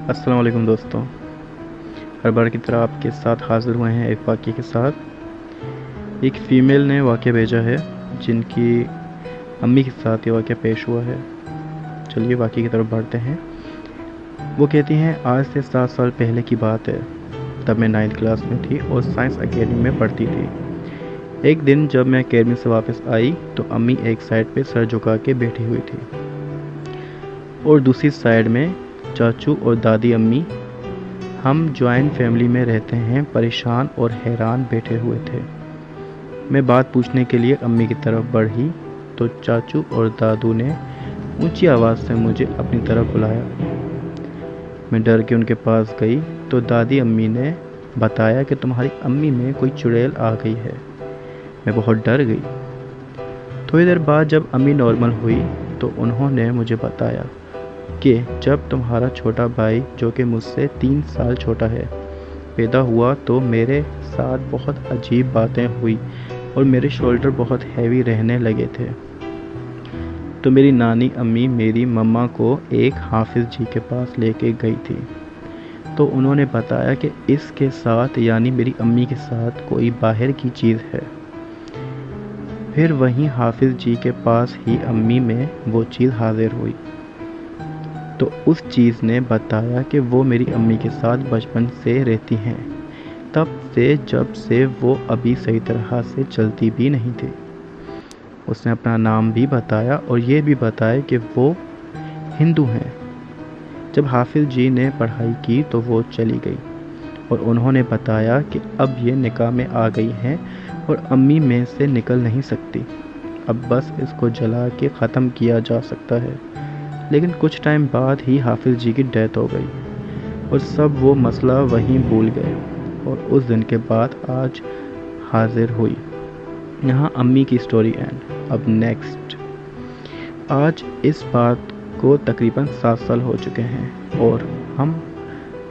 अस्सलाम वालेकुम दोस्तों। हर बार की तरह आपके साथ हाज़िर हुए हैं एक वाक़ये के साथ। एक फ़ीमेल ने वाक़या भेजा है जिनकी अम्मी के साथ ये वाक़या पेश हुआ है। चलिए वाक़ये की तरफ बढ़ते हैं। वो कहती हैं, आज से 7 साल पहले की बात है। तब मैं 9th क्लास में थी और साइंस अकेडमी में पढ़ती थी। एक दिन जब मैं अकेडमी से वापस आई तो अम्मी एक साइड पे सर झुका के बैठी हुई थी और दूसरी साइड में चाचू और दादी अम्मी, हम जॉइंट फैमिली में रहते हैं, परेशान और हैरान बैठे हुए थे। मैं बात पूछने के लिए अम्मी की तरफ बढ़ी तो चाचू और दादू ने ऊंची आवाज़ से मुझे अपनी तरफ बुलाया। मैं डर के उनके पास गई तो दादी अम्मी ने बताया कि तुम्हारी अम्मी में कोई चुड़ैल आ गई है। मैं बहुत डर गई। थोड़ी देर बाद जब अम्मी नॉर्मल हुई तो उन्होंने मुझे बताया कि जब तुम्हारा छोटा भाई, जो कि मुझसे 3 साल छोटा है, पैदा हुआ तो मेरे साथ बहुत अजीब बातें हुई और मेरे शोल्डर बहुत हैवी रहने लगे थे। तो मेरी नानी अम्मी मेरी मम्मा को एक हाफिज़ जी के पास लेके गई थी। तो उन्होंने बताया कि इसके साथ, यानी मेरी अम्मी के साथ, कोई बाहर की चीज़ है। फिर वहीं हाफिज़ जी के पास ही अम्मी में वो चीज़ हाजिर हुई। तो उस चीज़ ने बताया कि वो मेरी अम्मी के साथ बचपन से रहती हैं, तब से जब से वो अभी सही तरह से चलती भी नहीं थी। उसने अपना नाम भी बताया और ये भी बताया कि वो हिंदू हैं। जब हाफिज़ जी ने पढ़ाई की तो वो चली गई और उन्होंने बताया कि अब ये निकाह में आ गई हैं और अम्मी में से निकल नहीं सकती। अब बस इसको जला के ख़त्म किया जा सकता है। लेकिन कुछ टाइम बाद ही हाफिज़ जी की डेथ हो गई और सब वो मसला वहीं भूल गए और उस दिन के बाद आज हाजिर हुई। यहाँ अम्मी की स्टोरी एंड। अब नेक्स्ट। आज इस बात को तकरीबन 7 साल हो चुके हैं और हम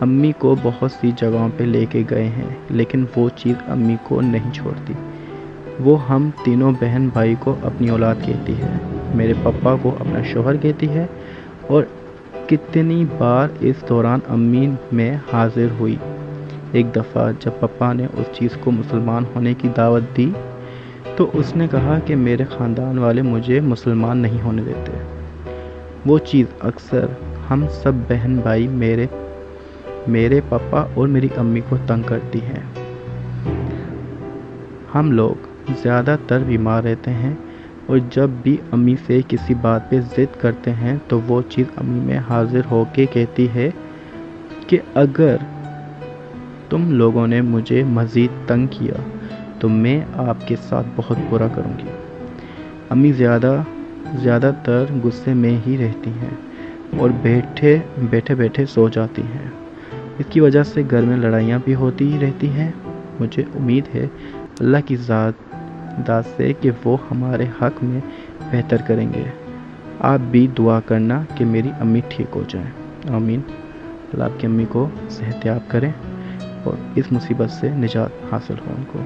अम्मी को बहुत सी जगहों पे लेके गए हैं, लेकिन वो चीज़ अम्मी को नहीं छोड़ती। वो हम तीनों बहन भाई को अपनी औलाद कहती है, मेरे पापा को अपना शौहर कहती है और कितनी बार इस दौरान अम्मी में हाजिर हुई। एक दफ़ा जब पापा ने उस चीज़ को मुसलमान होने की दावत दी तो उसने कहा कि मेरे ख़ानदान वाले मुझे मुसलमान नहीं होने देते। वो चीज़ अक्सर हम सब बहन भाई, मेरे पापा और मेरी अम्मी को तंग करती हैं। हम लोग ज़्यादातर बीमार रहते हैं और जब भी अम्मी से किसी बात पे ज़िद करते हैं तो वो चीज़ अम्मी में हाजिर होके कहती है कि अगर तुम लोगों ने मुझे मज़ीद तंग किया तो मैं आपके साथ बहुत बुरा करूँगी। अम्मी ज़्यादातर गुस्से में ही रहती हैं और बैठे बैठे सो जाती हैं। इसकी वजह से घर में लड़ाइयाँ भी होती ही रहती हैं। मुझे उम्मीद है अल्लाह की ज़ात से कि वो हमारे हक़ में बेहतर करेंगे। आप भी दुआ करना कि मेरी अम्मी ठीक हो जाए। आमीन। अल्लाह आपकी अम्मी को सेहतयाब करें और इस मुसीबत से निजात हासिल हो उनको।